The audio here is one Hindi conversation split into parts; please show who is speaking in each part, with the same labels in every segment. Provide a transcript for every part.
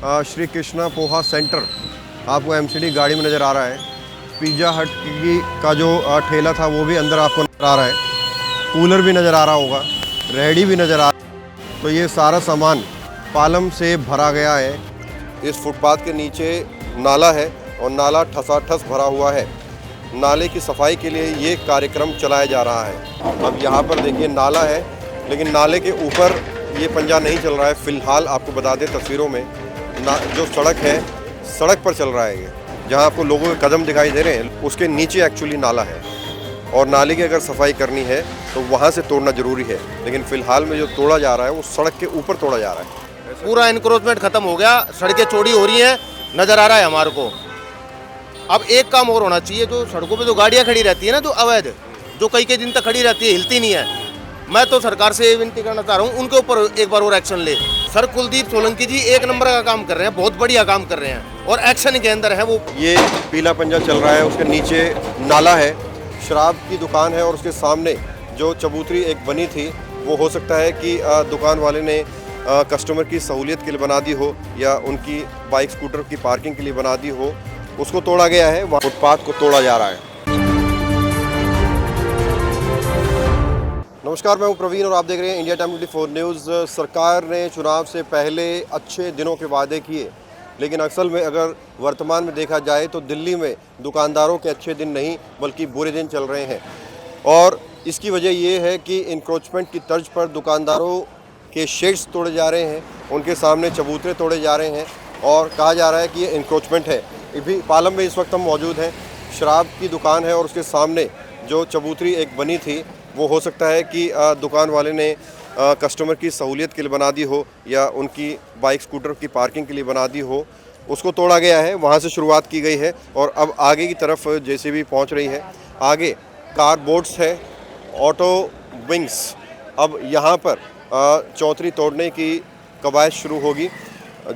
Speaker 1: श्री कृष्णा पोहा सेंटर आपको एमसीडी गाड़ी में नज़र आ रहा है। पिज़्ज़ा हट का जो ठेला था वो भी अंदर आपको नज़र आ रहा है। कूलर भी नज़र आ रहा होगा, रेहड़ी भी नज़र आ रहा है। तो ये सारा सामान पालम से भरा गया है। इस फुटपाथ के नीचे नाला है और नाला ठसाठस भरा हुआ है। नाले की सफाई के लिए ये कार्यक्रम चलाया जा रहा है। अब यहाँ पर देखिए नाला है, लेकिन नाले के ऊपर ये पंजा नहीं चल रहा है। फ़िलहाल आपको बता दें तस्वीरों में जो सड़क है, सड़क पर चल रहा है ये, जहाँ आपको लोगों के कदम दिखाई दे रहे हैं उसके नीचे एक्चुअली नाला है। और नाले की अगर सफाई करनी है तो वहाँ से तोड़ना ज़रूरी है, लेकिन फ़िलहाल में जो तोड़ा जा रहा है वो सड़क के ऊपर तोड़ा जा रहा है।
Speaker 2: पूरा इंक्रोचमेंट खत्म हो गया, सड़कें चौड़ी हो रही हैं, नज़र आ रहा है हमारे को। अब एक काम और होना चाहिए, जो सड़कों पे जो गाड़ियाँ खड़ी रहती है ना, जो अवैध, जो कई दिन तक खड़ी रहती है, हिलती नहीं है, मैं तो सरकार से विनती करना चाह रहा हूँ उनके ऊपर एक बार और एक्शन ले। सर कुलदीप सोलंकी जी एक नंबर का काम कर रहे हैं, बहुत बढ़िया काम कर रहे हैं और एक्शन के अंदर है वो।
Speaker 1: ये पीला पंजा चल रहा है, उसके नीचे नाला है, शराब की दुकान है और उसके सामने जो चबूतरी एक बनी थी वो हो सकता है कि दुकान वाले ने कस्टमर की सहूलियत के लिए बना दी हो या उनकी बाइक स्कूटर की पार्किंग के लिए बना दी हो, उसको तोड़ा गया है। वहाँ फुटपाथ को तोड़ा जा रहा है। नमस्कार, मैं हूं प्रवीण और आप देख रहे हैं इंडिया टाइम 24 न्यूज़। सरकार ने चुनाव से पहले अच्छे दिनों के वादे किए, लेकिन असल में अगर वर्तमान में देखा जाए तो दिल्ली में दुकानदारों के अच्छे दिन नहीं बल्कि बुरे दिन चल रहे हैं। और इसकी वजह ये है कि इंक्रोचमेंट की तर्ज पर दुकानदारों के शेड्स तोड़े जा रहे हैं, उनके सामने चबूतरे तोड़े जा रहे हैं और कहा जा रहा है कि ये इंक्रोचमेंट है। भी पालम में इस वक्त हम मौजूद हैं, शराब की दुकान है और उसके सामने जो चबूतरी एक बनी थी वो हो सकता है कि दुकान वाले ने कस्टमर की सहूलियत के लिए बना दी हो या उनकी बाइक स्कूटर की पार्किंग के लिए बना दी हो, उसको तोड़ा गया है। वहाँ से शुरुआत की गई है और अब आगे की तरफ जेसीबी पहुँच रही है। आगे कारबोर्ड्स है, ऑटो विंग्स। अब यहाँ पर चौतरी तोड़ने की कवायद शुरू होगी।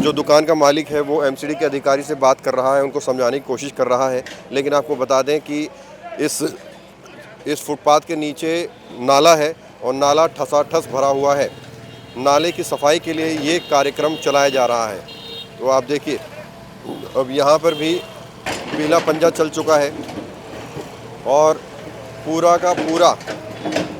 Speaker 1: जो दुकान का मालिक है वो एमसीडी के अधिकारी से बात कर रहा है, उनको समझाने की कोशिश कर रहा है। लेकिन आपको बता दें कि इस फुटपाथ के नीचे नाला है और नाला ठसाठस भरा हुआ है। नाले की सफाई के लिए ये कार्यक्रम चलाया जा रहा है। तो आप देखिए अब यहाँ पर भी पीला पंजा चल चुका है और पूरा का पूरा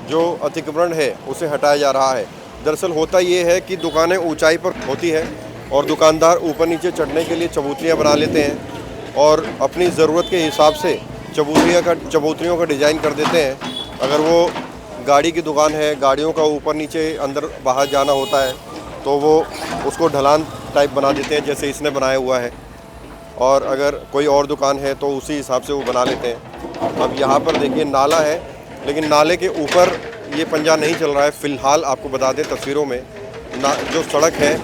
Speaker 1: जो अतिक्रमण है उसे हटाया जा रहा है। दरअसल होता ये है कि दुकानें ऊंचाई पर होती है और दुकानदार ऊपर नीचे चढ़ने के लिए चबूतरियाँ बना लेते हैं और अपनी ज़रूरत के हिसाब से चबूतरियों का डिज़ाइन कर देते हैं। अगर वो गाड़ी की दुकान है, गाड़ियों का ऊपर नीचे अंदर बाहर जाना होता है तो वो उसको ढलान टाइप बना देते हैं जैसे इसने बनाया हुआ है, और अगर कोई और दुकान है तो उसी हिसाब से वो बना लेते हैं। अब यहाँ पर देखिए नाला है, लेकिन नाले के ऊपर ये पंजा नहीं चल रहा है। फ़िलहाल आपको बता दें तस्वीरों में जो सड़क है,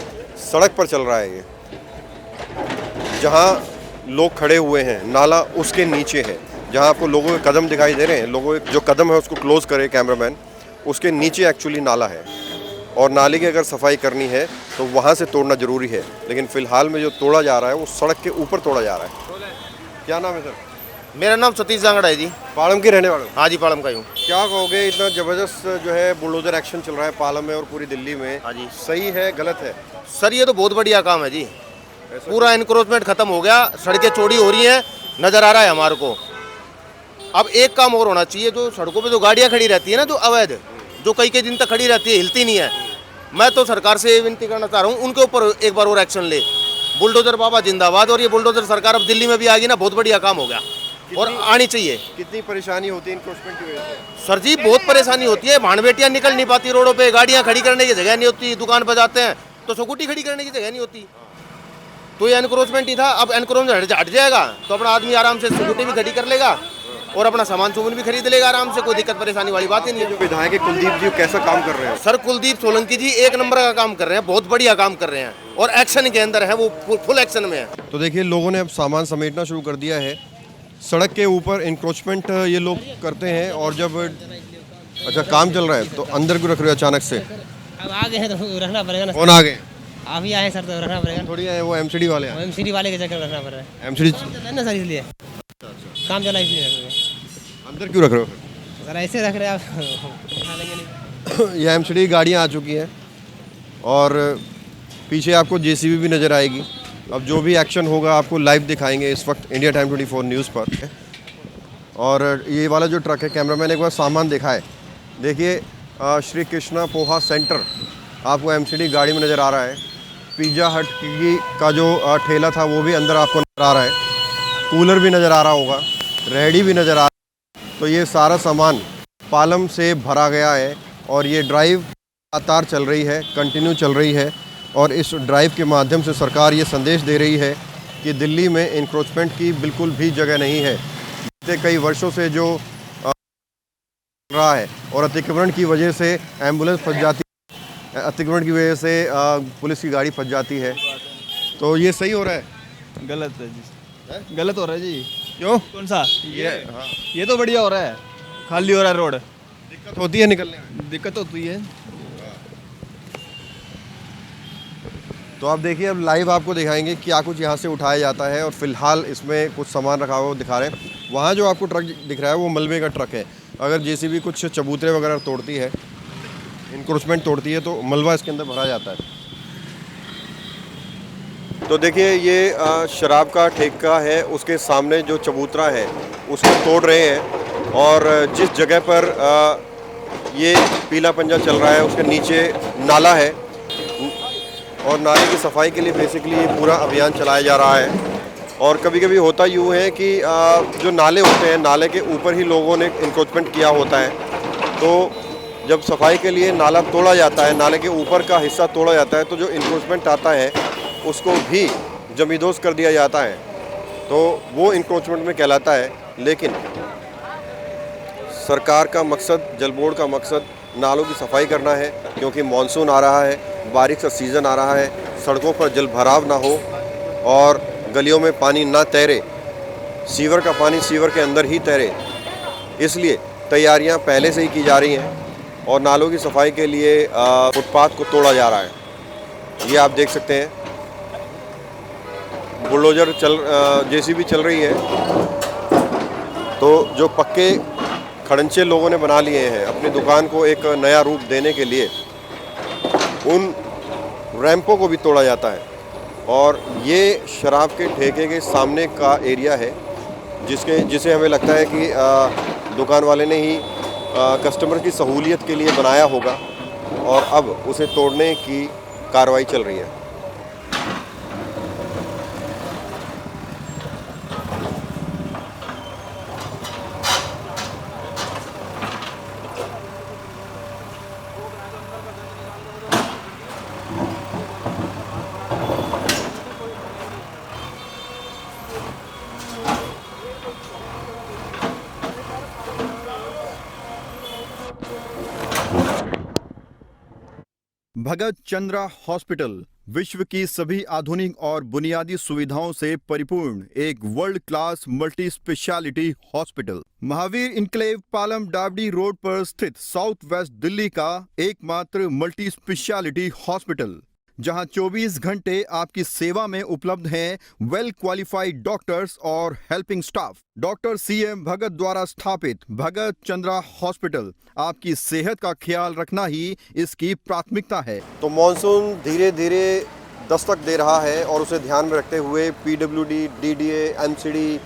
Speaker 1: सड़क पर चल रहा है ये, जहाँ लोग खड़े हुए हैं नाला उसके नीचे है, जहाँ आपको लोगों के कदम दिखाई दे रहे हैं। लोगों के जो कदम है उसको क्लोज़ करे कैमरामैन, उसके नीचे एक्चुअली नाला है और नाले की अगर सफाई करनी है तो वहाँ से तोड़ना ज़रूरी है, लेकिन फ़िलहाल में जो तोड़ा जा रहा है वो सड़क के ऊपर तोड़ा जा रहा है। क्या नाम है सर?
Speaker 2: मेरा नाम सतीश जांगड़ा है जी।
Speaker 1: पालम के रहने वाले?
Speaker 2: हाँ जी, पालम का ही हूँ।
Speaker 1: क्या कहोगे, इतना ज़बरदस्त जो है बुलडोजर एक्शन चल रहा है पालम में और पूरी दिल्ली में?
Speaker 2: हाँ जी।
Speaker 1: सही है गलत है?
Speaker 2: सर ये तो बहुत बढ़िया काम है जी, पूरा इंक्रोचमेंट खत्म हो गया, सड़कें चौड़ी हो रही हैं, नज़र आ रहा है हमारे को। अब एक काम और होना चाहिए, जो सड़कों पे जो गाड़ियाँ खड़ी रहती है ना, जो अवैध, जो कई दिन तक खड़ी रहती है, हिलती नहीं है, मैं तो सरकार से विनती करना चाह रहा हूँ उनके ऊपर एक बार और एक्शन ले। बुलडोजर बाबा जिंदाबाद। और ये बुलडोजर सरकार अब दिल्ली में भी आ गई ना, बहुत बढ़िया काम हो गया और आनी चाहिए।
Speaker 1: कितनी परेशानी होती है इंक्रोचमेंट की वजह से?
Speaker 2: सर जी बहुत परेशानी होती है, भाड़ बेटियाँ निकल नहीं पाती रोडों पे, गाड़ियाँ खड़ी करने की जगह नहीं होती, दुकान पर जाते हैं तो स्कूटी खड़ी करने की जगह नहीं होती। तो ये एनक्रोचमेंट ही था। अब एनक्रोचमेंट हट जाएगा तो अपना आदमी आराम से स्कूटी भी खड़ी कर लेगा और अपना सामान सुमन भी खरीद लेगा आराम से, कोई दिक्कत परेशाानी वाली बात ही नहीं है।
Speaker 1: विधायक कुलदीप जी कैसा काम कर रहे हैं?
Speaker 2: सर कुलदीप सोलंकी जी एक नंबर का काम कर रहे हैं, बहुत बढ़िया काम कर रहे हैं और एक्शन के अंदर है, वो फुल एक्शन में है।
Speaker 1: तो देखिए लोगों ने अब सामान समेटना शुरू कर दिया है। सड़क के ऊपर इंक्रोचमेंट ये लोग करते हैं और जब अच्छा काम चल रहा है तो अंदर क्यों रख रहे हो अचानक से?
Speaker 3: अब आ गए हैं तो रखना पड़ेगा ना।
Speaker 1: कौन आ गए?
Speaker 3: आप ही आए सर तो रखना पड़ेगा।
Speaker 1: थोड़ी आए वो एमसीडी वाले हैं।
Speaker 3: एमसीडी वाले के चक्कर में रखना पड़ रहा है।
Speaker 1: एमसीडी
Speaker 3: ना सर इसलिए काम चला इसलिए रख रहे हैं।
Speaker 1: अंदर क्यों रख रहे हो?
Speaker 3: सर ऐसे रख रहे हैं आप उठा लेंगे नहीं।
Speaker 1: ये एमसीडी गाड़ियाँ आ चुकी हैं और पीछे आपको जेसीबी भी नज़र आएगी। अब जो भी एक्शन होगा आपको लाइव दिखाएंगे इस वक्त इंडिया टाइम 24 न्यूज़ पर। और ये वाला जो ट्रक है, कैमरामैन एक बार सामान दिखाए। देखिए श्री कृष्णा पोहा सेंटर आपको एमसीडी गाड़ी में नज़र आ रहा है। पिज़्ज़ा हट का जो ठेला था वो भी अंदर आपको नज़र आ रहा है। कूलर भी नज़र आ रहा होगा, रेहड़ी भी नज़र आ रहा है। तो ये सारा सामान पालम से भरा गया है और ये ड्राइव लगातार चल रही है, कंटिन्यू चल रही है। और इस ड्राइव के माध्यम से सरकार ये संदेश दे रही है कि दिल्ली में इंक्रोचमेंट की बिल्कुल भी जगह नहीं है। बीते कई वर्षों से जो रहा है और अतिक्रमण की वजह से एम्बुलेंस फंस जाती है, अतिक्रमण की वजह से पुलिस की गाड़ी फंस जाती है। तो ये सही हो रहा है?
Speaker 4: गलत है जी, गलत हो रहा है जी।
Speaker 1: क्यों?
Speaker 4: कौन सा?
Speaker 1: हाँ।
Speaker 4: ये तो बढ़िया हो रहा है, खाली हो रहा है रोड।
Speaker 1: दिक्कत होती है निकलने में?
Speaker 4: दिक्कत होती है।
Speaker 1: तो आप देखिए, अब लाइव आपको दिखाएंगे क्या कुछ यहाँ से उठाया जाता है। और फिलहाल इसमें कुछ सामान रखा हुआ दिखा रहे हैं। वहाँ जो आपको ट्रक दिख रहा है वो मलबे का ट्रक है। अगर जेसीबी कुछ चबूतरे वगैरह तोड़ती है, इंक्रोचमेंट तोड़ती है, तो मलबा इसके अंदर भरा जाता है। तो देखिए ये शराब का ठेका है, उसके सामने जो चबूतरा है उसको तोड़ रहे हैं। और जिस जगह पर ये पीला पंजा चल रहा है उसके नीचे नाला है और नाले की सफाई के लिए बेसिकली ये पूरा अभियान चलाया जा रहा है। और कभी कभी होता यूँ है कि जो नाले होते हैं, नाले के ऊपर ही लोगों ने इंक्रोचमेंट किया होता है। तो जब सफाई के लिए नाला तोड़ा जाता है, नाले के ऊपर का हिस्सा तोड़ा जाता है, तो जो इंक्रोचमेंट आता है उसको भी जमींदोज कर दिया जाता है। तो वो इंक्रोचमेंट में कहलाता है। लेकिन सरकार का मकसद, जल बोर्ड का मकसद नालों की सफाई करना है, क्योंकि मानसून आ रहा है, बारिश का सीज़न आ रहा है, सड़कों पर जल भराव ना हो और गलियों में पानी ना तैरे, सीवर का पानी सीवर के अंदर ही तैरे। इसलिए तैयारियां पहले से ही की जा रही हैं और नालों की सफाई के लिए फुटपाथ को तोड़ा जा रहा है। ये आप देख सकते हैं, बुलडोजर जेसीबी चल रही है। तो जो पक्के खड़ंचे लोगों ने बना लिए हैं अपनी दुकान को एक नया रूप देने के लिए, उन रैंपों को भी तोड़ा जाता है। और ये शराब के ठेके के सामने का एरिया है जिसे हमें लगता है कि दुकान वाले ने ही कस्टमर की सहूलियत के लिए बनाया होगा और अब उसे तोड़ने की कार्रवाई चल रही है।
Speaker 5: भगत चंद्रा हॉस्पिटल विश्व की सभी आधुनिक और बुनियादी सुविधाओं से परिपूर्ण एक world class multi speciality hospital, Mahavir enclave Palam Dabri road पर स्थित साउथ वेस्ट दिल्ली का एकमात्र मल्टी स्पेशलिटी हॉस्पिटल, जहां 24 घंटे आपकी सेवा में उपलब्ध हैं वेल क्वालिफाइड डॉक्टर्स और हेल्पिंग स्टाफ। डॉक्टर CM भगत द्वारा स्थापित भगत चंद्रा हॉस्पिटल आपकी सेहत का ख्याल रखना ही इसकी प्राथमिकता है।
Speaker 1: तो मॉनसून धीरे धीरे दस्तक दे रहा है और उसे ध्यान में रखते हुए PWD, DDA, MCD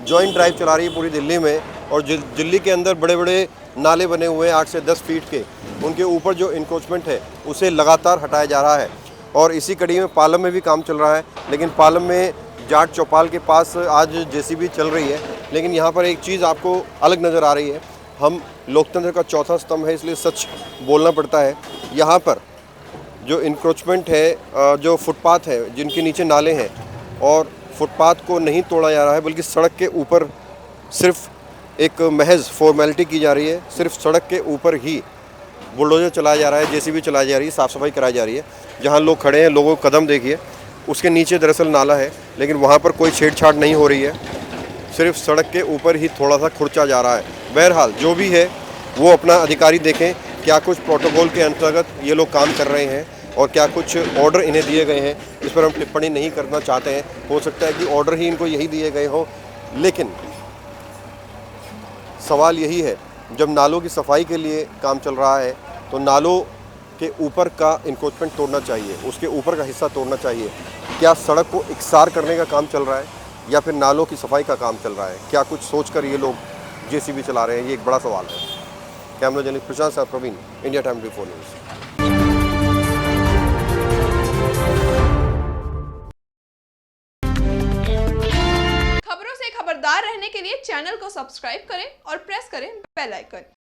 Speaker 1: joint drive चला रही है पूरी दिल्ली में। और दिल्ली के अंदर बड़े बड़े नाले बने हुए हैं 8 से 10 फीट के, उनके ऊपर जो इंक्रोचमेंट है उसे लगातार हटाया जा रहा है। और इसी कड़ी में पालम में भी काम चल रहा है। लेकिन पालम में जाट चौपाल के पास आज जेसीबी चल रही है। लेकिन यहाँ पर एक चीज़ आपको अलग नज़र आ रही है। हम लोकतंत्र का चौथा स्तंभ है, इसलिए सच बोलना पड़ता है। यहाँ पर जो इंक्रोचमेंट है, जो फुटपाथ है जिनके नीचे नाले हैं, और फुटपाथ को नहीं तोड़ा जा रहा है, बल्कि सड़क के ऊपर सिर्फ एक महज फॉर्मेलिटी की जा रही है। सिर्फ सड़क के ऊपर ही बुलडोजर चलाया जा रहा है, जेसीबी चलाई जा रही है, साफ़ सफाई कराई जा रही है। जहाँ लोग खड़े हैं, लोगों को कदम देखिए, उसके नीचे दरअसल नाला है, लेकिन वहाँ पर कोई छेड़छाड़ नहीं हो रही है। सिर्फ सड़क के ऊपर ही थोड़ा सा खुर्चा जा रहा है। बहरहाल जो भी है वो अपना अधिकारी देखें, क्या कुछ प्रोटोकॉल के अंतर्गत ये लोग काम कर रहे हैं और क्या कुछ ऑर्डर इन्हें दिए गए हैं। इस पर हम टिप्पणी नहीं करना चाहते हैं, हो सकता है कि ऑर्डर ही इनको यही दिए गए हों। लेकिन सवाल यही है, जब नालों की सफाई के लिए काम चल रहा है तो नालों के ऊपर का इंक्रोचमेंट तोड़ना चाहिए, उसके ऊपर का हिस्सा तोड़ना चाहिए। क्या सड़क को इकसार करने का काम चल रहा है या फिर नालों की सफाई का काम चल रहा है? क्या कुछ सोचकर ये लोग जेसीबी चला रहे हैं? ये एक बड़ा सवाल है। कैमरा जर्नलिस्ट प्रशांत साहब प्रवीण, इंडिया टाइम 24 न्यूज़।
Speaker 6: खबरों से खबरदार रहने के लिए चैनल को सब्सक्राइब करें और प्रेस करें बेल आइकन।